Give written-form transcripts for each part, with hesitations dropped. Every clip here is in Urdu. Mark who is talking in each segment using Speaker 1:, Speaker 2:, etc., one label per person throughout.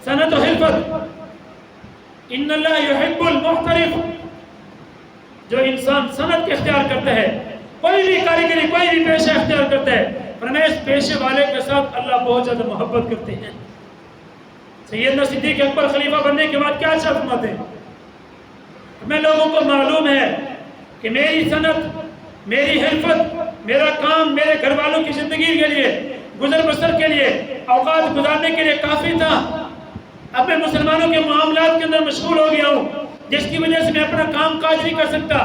Speaker 1: سنت و حرفت. ان اللہ یحب المحترف. جو انسان صنعت کے اختیار کرتا ہے، کوئی بھی کاریگری، کوئی بھی پیشہ اختیار کرتا ہے، فرمایا اس پیشے والے کے ساتھ اللہ بہت زیادہ محبت کرتے ہیں. سیدنا صدیق اکبر خلیفہ بننے کے بعد کیا فرماتے ہیں؟ ہمیں لوگوں کو معلوم ہے کہ میری صنعت، میری حرفت، میرا کام میرے گھر والوں کی زندگی کے لیے، گزر بسر کے لیے، اوقات گزارنے کے لیے کافی تھا. اب میں مسلمانوں کے معاملات کے اندر مشغول ہو گیا ہوں، جس کی وجہ سے میں اپنا کام کاج نہیں کر سکتا.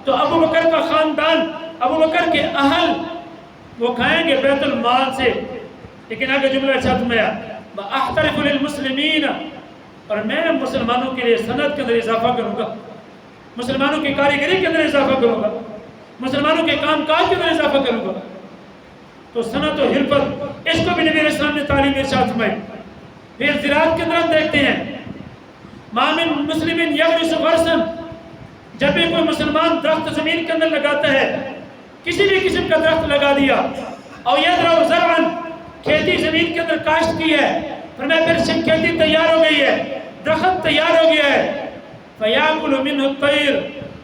Speaker 1: تو ابو بکر کا خاندان، ابو بکر کے اہل، وہ کھائیں گے بیت المال سے. لیکن آگے جملہ ارشاد فرمایا احترف للمسلمین، اور میں مسلمانوں کے لیے صنعت کے اندر اضافہ کروں گا، مسلمانوں کی کاریگری کے اندر اضافہ کروں گا، مسلمانوں کے کام کاج کے اندر اضافہ کروں گا. تو صنعت و حرفت، اس کو بھی نبی علیہ السلام نے تعلیم ارشاد فرمائی. پھر زراعت کے اندر ہم دیکھتے ہیں ما من مسلم یغرس غرسا، جب بھی کوئی مسلمان درخت زمین کے اندر لگاتا ہے، کسی بھی قسم کا درخت لگا دیا، اور یزرع زرعا، کھیتی زمین کے اندر کاشت کی ہے، فرمایا پھر کھیتی تیار ہو گئی ہے، درخت تیار ہو گیا ہے، فیاکل منہ الطیر،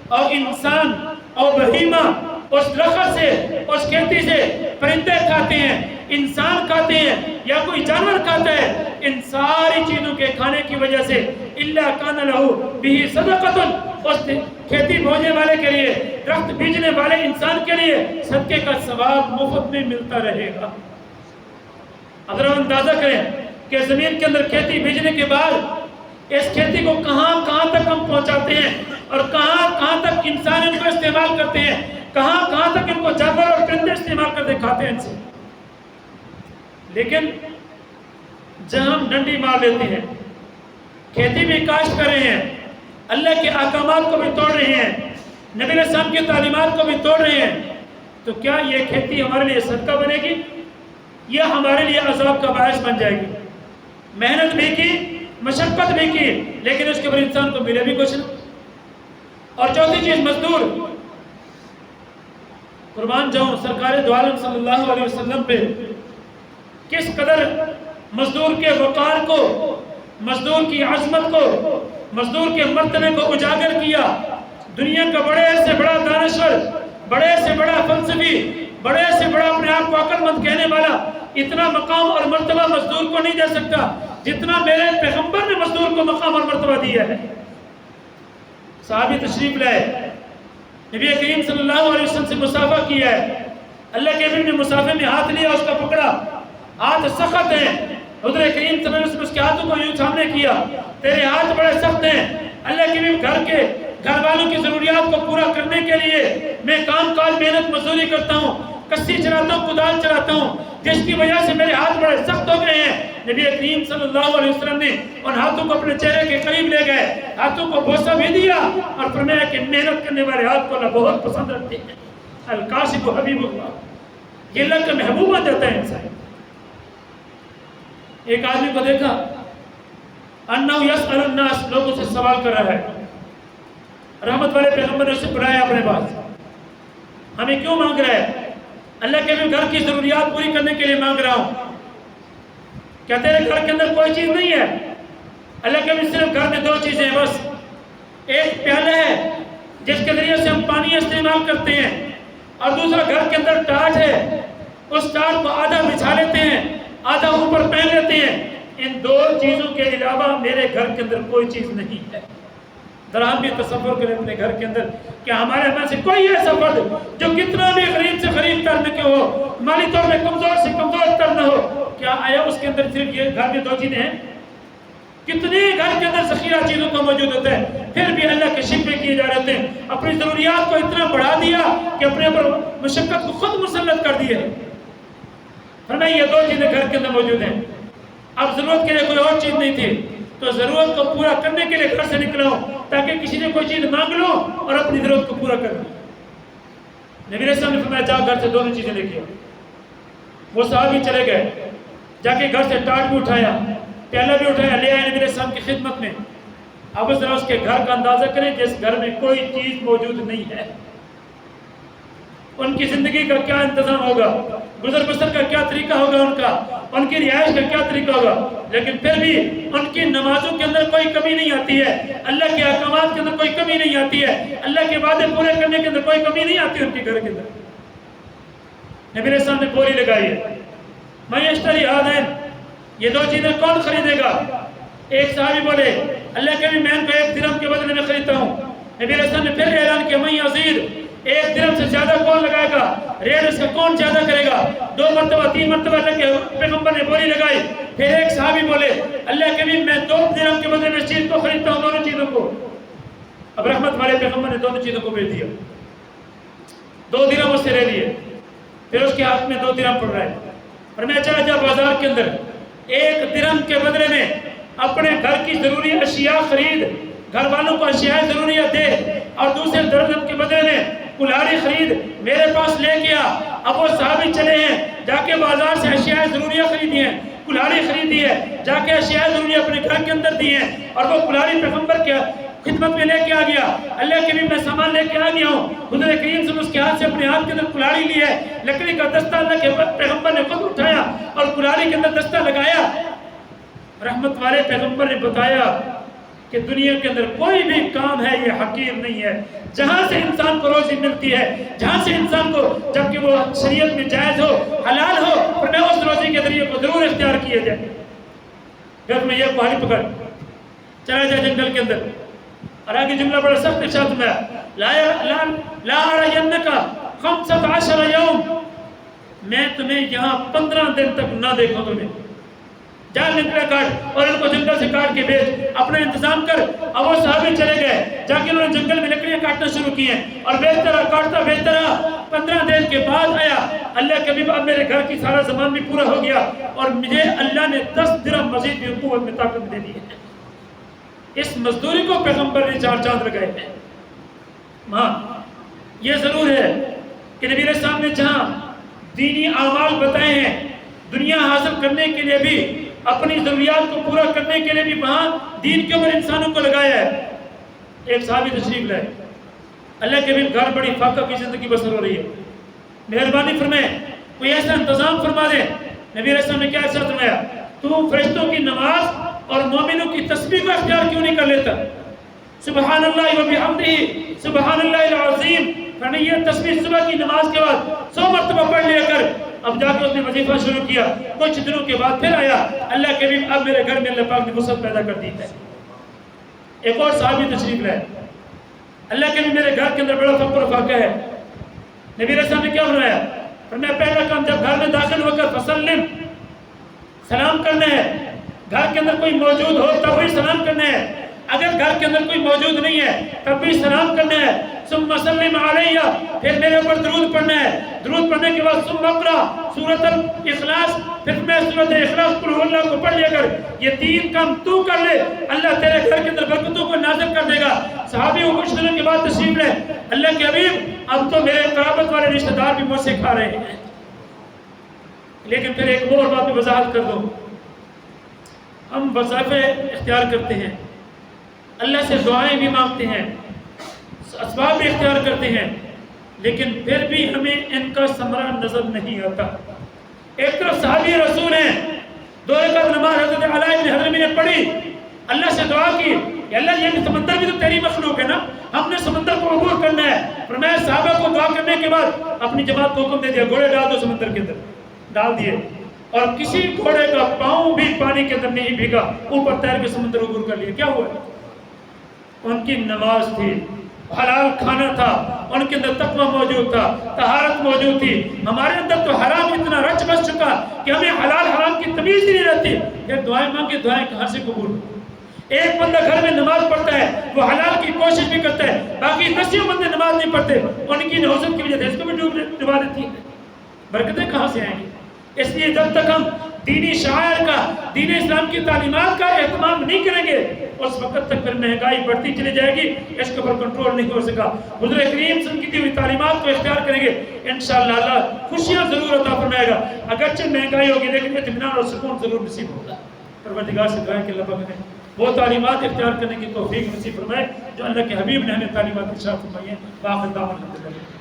Speaker 1: اور انسان اور بہیمہ اس درخت سے، اس کھیتی سے پرندے کھاتے ہیں، انسان کھاتے ہیں، یا کوئی جانور کھاتا ہے. ان ساری چیزوں کے کھانے کی وجہ سے الا کان لہ بہ صدقۃ، اس کھیتی بونے والے کے لیے، درخت بیجنے والے انسان کے لیے صدقے کا ثواب مفت میں ملتا رہے گا. اگر ہم اندازہ کریں کہ زمین کے اندر کھیتی بیجنے کے بعد اس کھیتی کو کہاں کہاں تک ہم پہنچاتے ہیں، اور کہاں کہاں تک انسان ان کو استعمال کرتے ہیں، کہاں کہاں تک ان کو جانور اور پرندے استعمال کرتے کھاتے ہیں ان سے. لیکن جہاں ہم ڈنڈی مار لیتے ہیں، کھیتی بھی کاشت کر رہے ہیں، اللہ کے احکامات کو بھی توڑ رہے ہیں، نبی علیہ السلام کی تعلیمات کو بھی توڑ رہے ہیں، تو کیا یہ کھیتی ہمارے لیے صدقہ بنے گی یا ہمارے لیے عذاب کا باعث بن جائے گی؟ محنت بھی کی، مشقت بھی کی، لیکن اس کے بعد انسان کو ملے بھی کچھ نہیں. اور چوتھی چیز مزدور. قربان جاؤں سرکار دو عالم صلی اللہ علیہ وسلم پہ کس قدر مزدور کے وقار کو، مزدور کی عظمت کو، مزدور کے مرتبے کو اجاگر کیا. دنیا کا بڑے سے بڑا دانشور، بڑے سے بڑا فلسفی، بڑے سے بڑا اپنے آپ کو عقل مند کہنے والا اتنا مقام اور مرتبہ مزدور کو نہیں دے سکتا جتنا میرے پیغمبر نے مزدور کو مقام اور مرتبہ دیا ہے. صحابی تشریف لائے، نبی کریم صلی اللہ علیہ وسلم سے مصافحہ کیا ہے. اللہ کے نبی نے مصافحے میں ہاتھ لیا، اس کا پکڑا، ہاتھ سخت ہیں. حضور کریم صلی اللہ علیہ وسلم اس کے ہاتھوں کو یوں سامنے کیا، تیرے ہاتھ بڑے سخت ہیں. اللہ کے نبی گھر والوں کی ضروریات کو پورا کرنے کے لیے میں کام کاج محنت مزدوری کرتا ہوں، کسی چلاتا ہوں، کدال چلاتا ہوں، جس کی وجہ سے میرے ہاتھ بڑے سخت ہو گئے ہیں. نبی کریم صلی اللہ علیہ وسلم نے ان ہاتھوں کو اپنے چہرے کے قریب لے گئے، ہاتھوں کو بوسہ بھی دیا، اور فرمایا کہ محنت کرنے والے ہاتھ کو اللہ بہت پسند رکھتے ہیں. الکاشف حبیب اللہ، یہ اللہ کا محبوب بن جاتا ہے انسان. ایک آدمی کو دیکھا انہو یسأل الناس، لوگوں سے سوال کر رہا ہے. رحمت والے پیغمبر نے اسے بلایا اپنے پاس. ہمیں کیوں مانگ رہا ہے؟ اللہ کے گھر کی ضروریات پوری کرنے کے لیے مانگ رہا ہوں. کیا تیرے گھر کے اندر کوئی چیز نہیں ہے؟ اللہ کے صرف گھر میں دو چیزیں ہیں بس. ایک پیالہ ہے جس کے ذریعے سے ہم پانی استعمال کرتے ہیں، اور دوسرا گھر کے اندر ٹاٹ ہے. اس ٹاٹ کو آدھا بچھا لیتے ہیں، آدھا اوپر پہن لیتے ہیں. ان دو چیزوں کے علاوہ میرے گھر کے اندر کوئی چیز نہیں ہے. ذرا ہم بھی تصور کریں اپنے گھر کے اندر کہ ہمارے میں سے کوئی ایسا فرد جو کتنا بھی غریب سے غریب تر نہ ہو، مالی طور میں کمزور سے کمزور تر نہ ہو، کیا آیا اس کے اندر صرف یہ گھر میں دو چیزیں ہیں؟ کتنے گھر کے اندر ذخیرہ چیزوں کا موجود ہوتا ہے، پھر بھی اللہ کے شکوے کیے جا رہے ہیں. اپنی ضروریات کو اتنا بڑھا دیا کہ اپنے اوپر مشقت کو خود مسلط کر دیے. فرمایا یہ دو چیزیں گھر کے اندر موجود ہیں. اب ضرورت کے لیے کوئی اور چیز نہیں تھی، تو ضرورت کو پورا کرنے کے لیے گھر سے نکلا ہوں تاکہ کسی نے کوئی چیز مانگ لو اور اپنی ضرورت کو پورا کر لوں. نبی علیہ السلام نے فرمایا جا گھر سے دونوں چیزیں لے کے آؤ. وہ صحابی چلے گئے، جا کے گھر سے ٹاٹ بھی اٹھایا، پیالہ بھی اٹھایا، لے آئے نبی علیہ السلام کی خدمت میں. اب ذرا اس کے گھر کا اندازہ کریں جس گھر میں کوئی چیز موجود نہیں ہے. ان کی زندگی کا کیا انتظام ہوگا، گزر بسر کا کیا طریقہ ہوگا ان کا، ان کی رہائش کا کیا طریقہ ہوگا، لیکن پھر بھی ان کی نمازوں کے اندر کوئی کمی نہیں آتی ہے، اللہ کے احکامات کے اندر کوئی کمی نہیں آتی ہے، اللہ کے وعدے پورے کرنے کے اندر کوئی کمی نہیں آتی ان کے گھر کے اندر۔ نبی علیہ السلام نے بولی لگائی ہے، میں اشتری آدین، یہ دو چیزیں کون خریدے گا؟ ایک صحابی بولے اللہ کے میں ان کو 1 درہم کے بدلے میں خریدتا ہوں۔ نبی علیہ السلام نے پھر اعلان کیا میں عزیر، 1 درہم سے زیادہ کون لگائے گا، ریٹ اس کا کون زیادہ کرے گا؟ 2 مرتبہ 3 مرتبہ اللہ کے پیغمبر نے بولی لگائی۔ پھر ایک صحابی بولے اللہ کے میں 2 درہم کے بدلے میں اس چیز کو خریدتا ہوں، دونوں چیزوں کو۔ اب رحمت والے پیغمبر نے دونوں چیزوں کو بیچ دیا، 2 درہم اس سے لے لیے، پھر اس کے ہاتھ میں 2 درہم پڑ رہا ہے، اور میں چلا جا بازار کے اندر 1 درہم کے بدلے میں اپنے گھر کی ضروری اشیاء خرید، گھر والوں کو اشیاء ضروریات دے، اور دوسرے درہم کے بدلے میں کلاڑی خرید میرے پاس لے گیا۔ اب وہ صحابی چلے ہیں، جا کے بازار سے اشیاء ضروریات خریدی ہیں، کلاڑی خریدی ہے، جا کے اشیاء ضروریات اپنے گھر کے اندر دی ہیں، اور وہ کلاڑی پیغمبر کے خدمت میں لے کے آ گیا۔ اللہ کے بھی میں سامان لے کے آ گیا ہوں، حضور کریم صلی اللہ علیہ وسلم اس کے ہاتھ سے اپنے ہاتھ کے اندر کلاڑی لی ہے، لکڑی کا دستہ اللہ کے پیغمبر نے خود اٹھایا اور کلاڑی کے اندر دستہ لگایا۔ رحمت والے پیغمبر نے بتایا کہ دنیا کے اندر کوئی بھی کام ہے یہ حقیر نہیں ہے، جہاں سے انسان کو روزی ملتی ہے، جہاں سے انسان کو جبکہ وہ شریعت میں جائز ہو، حلال ہو، اور میں اس روزی کے ذریعے کو ضرور اختیار کیے جائے۔ پھر میں یہ پہاڑی پکڑ چلا جائے جنگل کے اندر، اور آگے جملہ بڑا سخت ارشاد میں لا ارینکا 15 یوم، میں تمہیں یہاں 15 دن تک نہ دیکھوں تمہیں، جا نکلے کاٹ اور ان کو جنگل سے کاٹ کے بھیج، اپنا انتظام کر۔ اب وہ صحابی چلے گئے، جا کے انہوں نے جنگل میں لکڑیاں کاٹنا شروع کی ہیں، اور بیچتا رہا کاٹتا بیچتا رہا۔ 15 دن کے بعد آیا اللہ کے حبیب، اب میرے گھر کی سارا زمان بھی پورا ہو گیا، اور مجھے اللہ نے 10 درہم مزید بھی قوت میں طاقت دے دی ہے۔ اس مزدوری کو پیغمبر نے 4 چاند لگائے ہیں۔ ہاں یہ ضرور ہے کہ نبی علیہ السلام نے جہاں دینی اعمال بتائے ہیں، دنیا حاصل کرنے کے لیے بھی، اپنی ضروریات کو پورا کرنے کے لیے بھی وہاں دین کے اوپر انسانوں کو لگایا ہے۔ ایک صحابی تشریف لائے، اللہ کے بھی گھر بڑی فاقہ کی زندگی بسر ہو رہی ہے، مہربانی فرمائے کوئی ایسا انتظام فرما دے۔ نبی علیہ السلام نے کیا ارشاد فرمایا، تو فرشتوں کی نماز اور مومنوں کی تسبیح کو اختیار کیوں نہیں کر لیتا؟ سبحان اللہ و بحمدہ سبحان اللہ العظیم، فرمایا یہ تسبیح صبح کی نماز کے بعد 100 مرتبہ پڑھ لیا کر۔ اب جا کے اس نے وظیفہ شروع کیا، کچھ دنوں کے بعد پھر آیا اللہ کے بھی، اب میرے گھر میں اللہ پاک نے وسعت پیدا کر دی ہے۔ ایک اور صحابی تشریف لائے، اللہ کے بھی میرے گھر کے اندر بڑا فقر و فاقہ ہے۔ نبی علیہ السلام نے کیا فرمایا، فرمایا پہلا کام جب گھر میں داخل ہو کر فسلم، سلام کرنا ہے، گھر کے اندر کوئی موجود ہو تب بھی سلام کرنا ہے، اگر گھر کے اندر کوئی موجود نہیں ہے تب بھی سلام کرنا ہے۔ ثم سلم علیہ، پھر میرے اوپر درود پڑھنا ہے، درود پڑھنے کے بعد ثم اقرا سورۃ الاخلاص، پھر میں سورۃ اخلاص قل هو اللہ کو پڑھ لیا کر، یہ 3 کام تو کر لے، اللہ تیرے گھر کے اندر برکتوں کو نازل کر دے گا۔ صحابی کو کچھ دنوں کے بعد تشریف لے، اللہ کے حبیب اب تو میرے قرابت والے رشتہ دار بھی مجھ سے کھا رہے ہیں، لیکن پھر ایک اور بات میں وضاحت کر دوں، ہم وظائفے اختیار کرتے ہیں، اللہ سے دعائیں بھی مانگتے ہیں، اسباب بھی اختیار کرتے ہیں، لیکن پھر بھی ہمیں ان کا ثمرہ نظر نہیں آتا۔ ایک طرف صحابی رسول ہیں، 2 رکعت نماز حضرت علی بن حضرمی نے پڑھی، اللہ سے دعا کی کہ اللہ یہ سمندر بھی تو تیری مخلوق ہے نا، ہم نے سمندر کو عبور کرنا ہے۔ فرمایا صحابہ کو دعا کرنے کے بعد اپنی جماعت کو حکم دے دیا گھوڑے ڈال دو سمندر کے اندر، ڈال دیے، اور کسی گھوڑے کا پاؤں بھی پانی کے اندر نہیں بھیگا، اوپر تیر کے سمندر عبور کر لیا۔ کیا ہوا؟ ان کی نماز تھی، حلال کھانا تھا، ان کے اندر تقوی موجود تھا، طہارت موجود تھی۔ ہمارے اندر تو حرام اتنا رچ بس چکا کہ ہمیں حلال حرام کی تمیز ہی نہیں رہتی، پھر دعائیں مانگے، دعائیں کہاں سے قبول؟ ایک بندہ گھر میں نماز پڑھتا ہے، وہ حلال کی کوشش بھی کرتا ہے، باقی 10 بندے نماز نہیں پڑھتے، ان کی نحوست کی وجہ سے اس کو بھی ڈبا دیتی ہے، برکتیں کہاں سے آئیں گی؟ اس لیے جب تک ہم دینی شعائر کا، دین اسلام کی تعلیمات کا اہتمام نہیں کریں گے، اس وقت تک پھر مہنگائی بڑھتی چلی جائے گی، اس کے اوپر کنٹرول نہیں ہو سکا۔ حضور کریم صلی اللہ علیہ وسلم کی دی ہوئی تعلیمات کو اختیار کریں گے، انشاءاللہ اللہ خوشیاں ضرور عطا فرمائے گا، اگرچہ مہنگائی ہوگی لیکن اطمینان اور سکون ضرور نصیب ہوگا۔ پروردگار سے دعائیں کہ اللہ پاک ہمیں وہ تعلیمات اختیار کرنے کی توفیق نصیب فرمائے جو اللہ کے حبیب نے ہمیں تعلیمات ارشاد فرمائی ہیں۔ وآخر دعوانا الحمدللہ۔